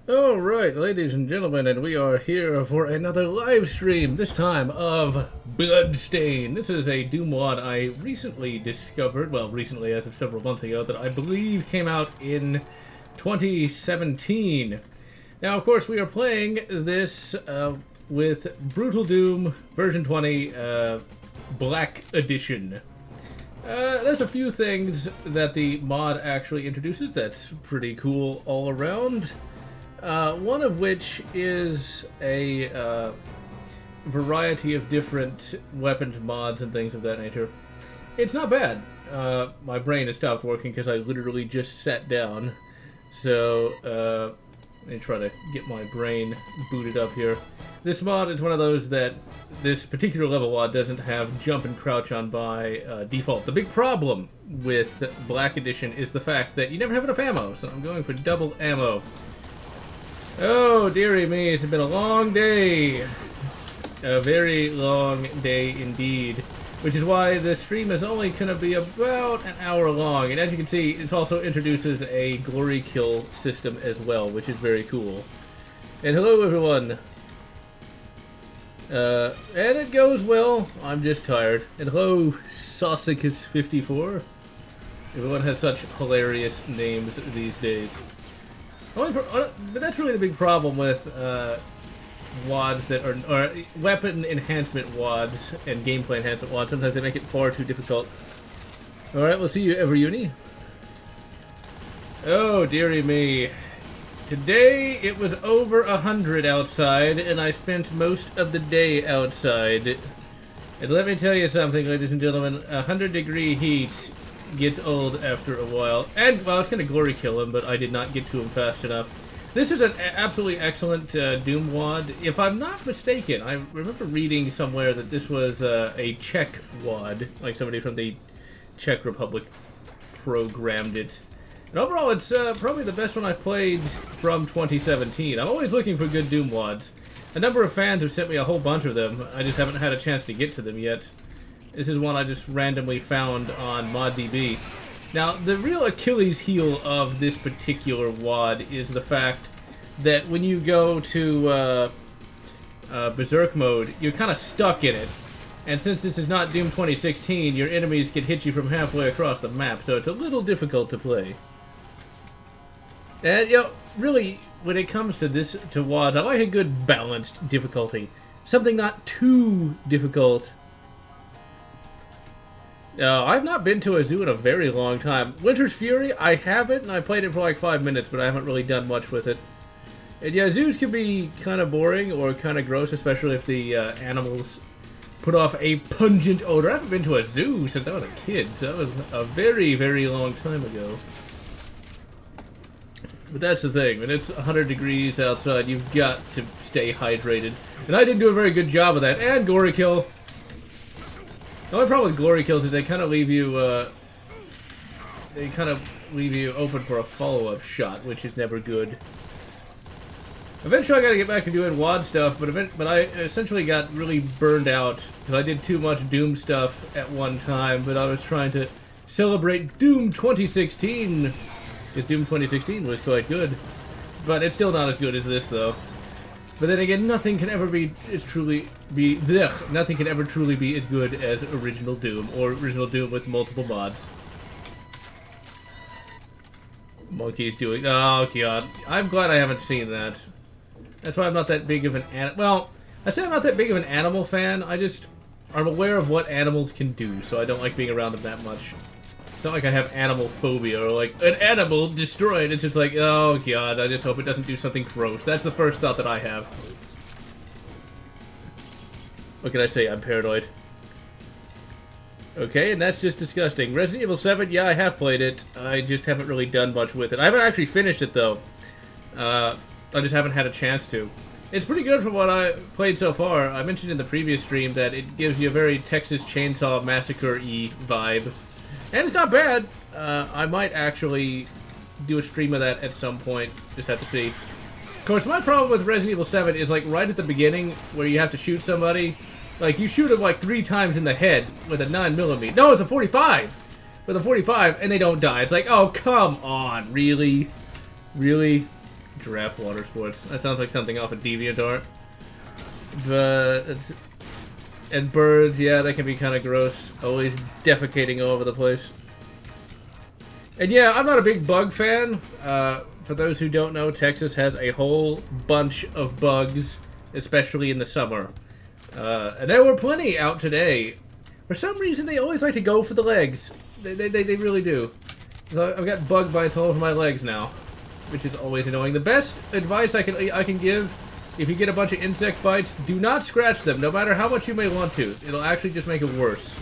Alright, ladies and gentlemen, and we are here for another live stream, this time of Bloodstain. This is a Doom mod I recently discovered, well, recently as of several months ago, that I believe came out in 2017. Now, of course, we are playing this with Brutal Doom version 20 Black Edition. There's a few things that the mod actually introduces that's pretty cool all around. One of which is a variety of different weapons mods and things of that nature. It's not bad. My brain has stopped working because I literally just sat down. So, let me try to get my brain booted up here. This mod is one of those that this particular level mod doesn't have jump and crouch on by default. The big problem with Black Edition is the fact that you never have enough ammo, so I'm going for double ammo. Oh, dearie me, it's been a long day. A very long day indeed. Which is why the stream is only going to be about an hour long. And as you can see, it also introduces a glory kill system as well, which is very cool. And hello, everyone. And it goes well. I'm just tired. And hello, Sausicus54. Everyone has such hilarious names these days. But that's really the big problem with WADs that are weapon enhancement WADs and gameplay enhancement WADs. Sometimes they make it far too difficult. Alright, we'll see you, Everuni. Oh, dearie me. Today it was over 100 outside, and I spent most of the day outside. And let me tell you something, ladies and gentlemen, 100-degree heat gets old after a while. And, well, it's going to glory kill him, but I did not get to him fast enough. This is an absolutely excellent Doom WAD. If I'm not mistaken, I remember reading somewhere that this was a Czech WAD, like somebody from the Czech Republic programmed it. And overall, it's probably the best one I've played from 2017. I'm always looking for good Doom WADs. A number of fans have sent me a whole bunch of them. I just haven't had a chance to get to them yet. This is one I just randomly found on ModDB. Now, the real Achilles heel of this particular WAD is the fact that when you go to Berserk mode, you're kind of stuck in it. And since this is not Doom 2016, your enemies can hit you from halfway across the map, so it's a little difficult to play. And, you know, really, when it comes to WADs, I like a good balanced difficulty. Something not too difficult. I've not been to a zoo in a very long time. Winter's Fury, I haven't, and I played it for like 5 minutes, but I haven't really done much with it. And yeah, zoos can be kind of boring or kind of gross, especially if the animals put off a pungent odor. I haven't been to a zoo since I was a kid, so that was a very, very long time ago. But that's the thing, when it's 100 degrees outside, you've got to stay hydrated. And I didn't do a very good job of that. And glory kill. The only problem with glory kills is they kind of leave you, open for a follow-up shot, which is never good. Eventually I gotta get back to doing WAD stuff, but I essentially got really burned out, because I did too much Doom stuff at one time, but I was trying to celebrate Doom 2016, because Doom 2016 was quite good. But it's still not as good as this, though. But then again, nothing can ever nothing can ever truly be as good as original Doom, or original Doom with multiple mods. Monkey's doing... Oh, God. I'm glad I haven't seen that. That's why I'm not that big of an... Well, I say I'm not that big of an animal fan. I'm aware of what animals can do, so I don't like being around them that much. It's not like I have animal phobia, or like, an animal destroyed. It's just like, oh God, I just hope it doesn't do something gross. That's the first thought that I have. What can I say? I'm paranoid. Okay, and that's just disgusting. Resident Evil 7, yeah, I have played it. I just haven't really done much with it. I haven't actually finished it, though. I just haven't had a chance to. It's pretty good from what I played so far. I mentioned in the previous stream that it gives you a very Texas Chainsaw Massacre-y vibe. And it's not bad. I might actually do a stream of that at some point. Just have to see. Of course, my problem with Resident Evil 7 is like right at the beginning where you have to shoot somebody. Like, you shoot them like 3 times in the head with a 9mm. No, it's a 45! With a 45, and they don't die. It's like, oh, come on. Really? Really? Giraffe water sports. That sounds like something off of DeviantArt. But it's... And birds, yeah, that can be kind of gross. Always defecating all over the place. And yeah, I'm not a big bug fan. For those who don't know, Texas has a whole bunch of bugs, especially in the summer. And there were plenty out today. For some reason, they always like to go for the legs. They really do. So I've got bug bites all over my legs now, which is always annoying. The best advice I can give, if you get a bunch of insect bites, do not scratch them, no matter how much you may want to. It'll actually just make it worse.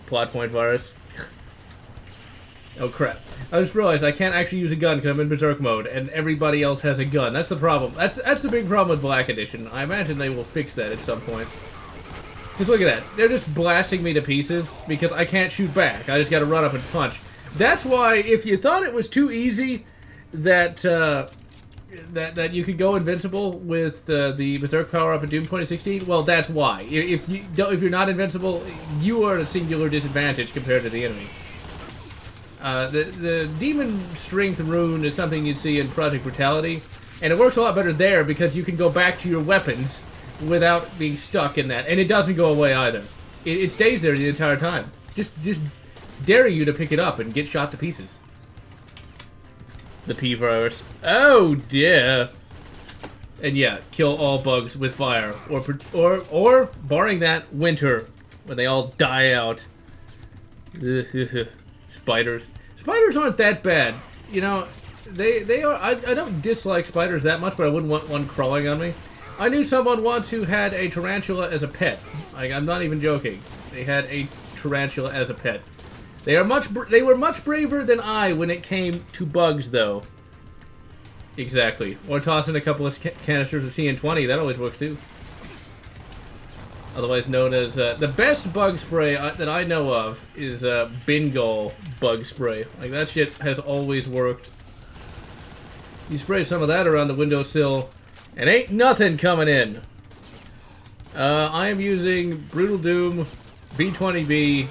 Plot point virus. Oh crap. I just realized I can't actually use a gun because I'm in Berserk mode, and everybody else has a gun. That's the problem. That's the big problem with Black Edition. I imagine they will fix that at some point. Just look at that. They're just blasting me to pieces because I can't shoot back. I just gotta run up and punch. That's why, if you thought it was too easy that that you could go invincible with the Berserk power-up in Doom 2016, well, that's why. If you're not invincible, you are at a singular disadvantage compared to the enemy. The Demon Strength rune is something you'd see in Project Brutality, and it works a lot better there because you can go back to your weapons without being stuck in that, and it doesn't go away either. It stays there the entire time. Just daring you to pick it up and get shot to pieces. The P-virus. Oh dear. And yeah, kill all bugs with fire, or barring that, winter, when they all die out. Spiders. Spiders aren't that bad. You know, they are... I don't dislike spiders that much, but I wouldn't want one crawling on me. I knew someone once who had a tarantula as a pet. I'm not even joking. They had a tarantula as a pet. They were much braver than I when it came to bugs, though. Exactly. Or toss in a couple of canisters of CN20. That always works, too. Otherwise known as... the best bug spray that I know of is Bengal bug spray. Like, that shit has always worked. You spray some of that around the windowsill, and ain't nothing coming in. I am using Brutal Doom B20B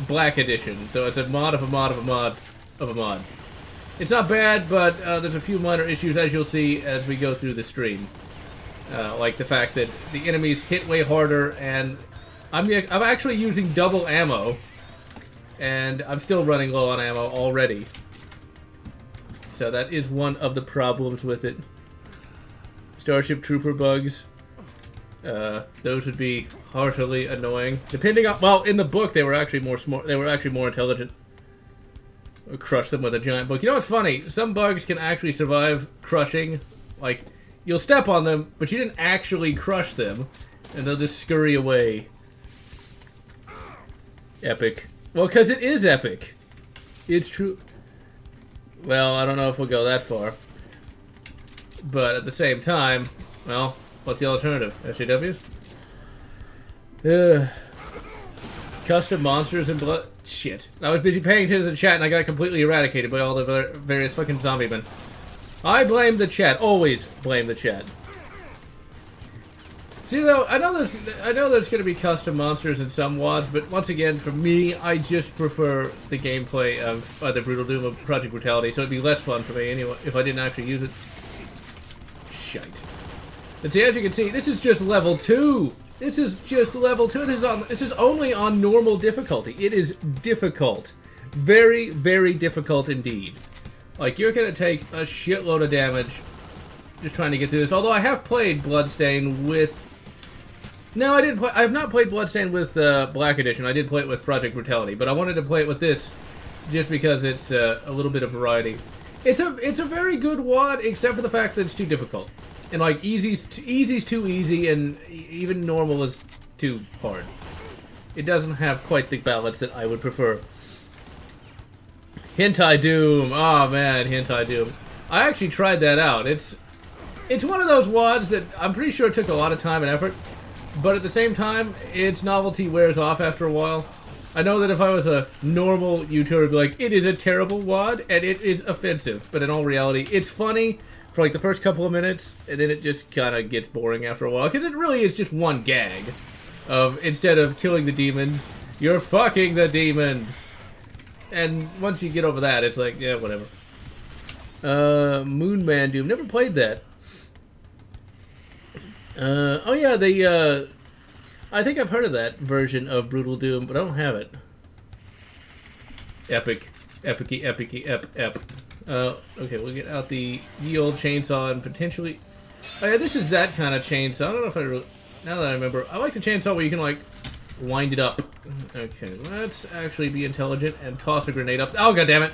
Black Edition, so it's a mod of a mod of a mod of a mod. It's not bad, but there's a few minor issues, as you'll see as we go through the stream. Like the fact that the enemies hit way harder, and I'm actually using double ammo, and I'm still running low on ammo already. So that is one of the problems with it. Starship Trooper bugs. Those would be heartily annoying. Depending on... Well, in the book, they were actually more smart. They were actually more intelligent. Crush them with a giant book. You know what's funny? Some bugs can actually survive crushing. Like, you'll step on them, but you didn't actually crush them. And they'll just scurry away. Epic. Well, because it is epic. It's true. Well, I don't know if we'll go that far. But at the same time, well... What's the alternative? SJWs? Custom monsters and blood... Shit. I was busy paying attention to the chat and I got completely eradicated by all the various fucking zombie men. I blame the chat. Always blame the chat. See, though, I know there's going to be custom monsters in some WADs, but once again, for me, I just prefer the gameplay of the Brutal Doom of Project Brutality, so it'd be less fun for me anyway if I didn't actually use it. Shite. And see, as you can see, this is just level 2. This is just level 2. This is only on normal difficulty. It is difficult. Very, very difficult indeed. Like, you're gonna take a shitload of damage just trying to get through this. Although I have played Bloodstain with... No, I didn't play... I have not played Bloodstain with Black Edition. I did play it with Project Brutality, but I wanted to play it with this just because it's a little bit of variety. It's a very good WAD, except for the fact that it's too difficult. And like easy's too easy, and even normal is too hard. It doesn't have quite the balance that I would prefer. Hentai Doom. Oh man, Hentai Doom. I actually tried that out. It's one of those WADs that I'm pretty sure took a lot of time and effort, but at the same time, its novelty wears off after a while. I know that if I was a normal YouTuber, I'd be like, it is a terrible WAD, and it is offensive. But in all reality, it's funny for like the first couple of minutes, and then it just kind of gets boring after a while, because it really is just one gag of, instead of killing the demons, you're fucking the demons. And once you get over that, it's like, yeah, whatever. Moonman Doom. Never played that. Oh yeah, the I think I've heard of that version of Brutal Doom, but I don't have it. Epic. Epicy, epicy, ep. Okay, we'll get out the ye old chainsaw and potentially... Oh yeah, this is that kind of chainsaw. I don't know if I really... Now that I remember, I like the chainsaw where you can, like, wind it up. Okay, let's actually be intelligent and toss a grenade up. Oh, goddammit!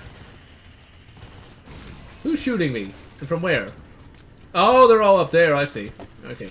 Who's shooting me? And from where? Oh, they're all up there, I see. Okay.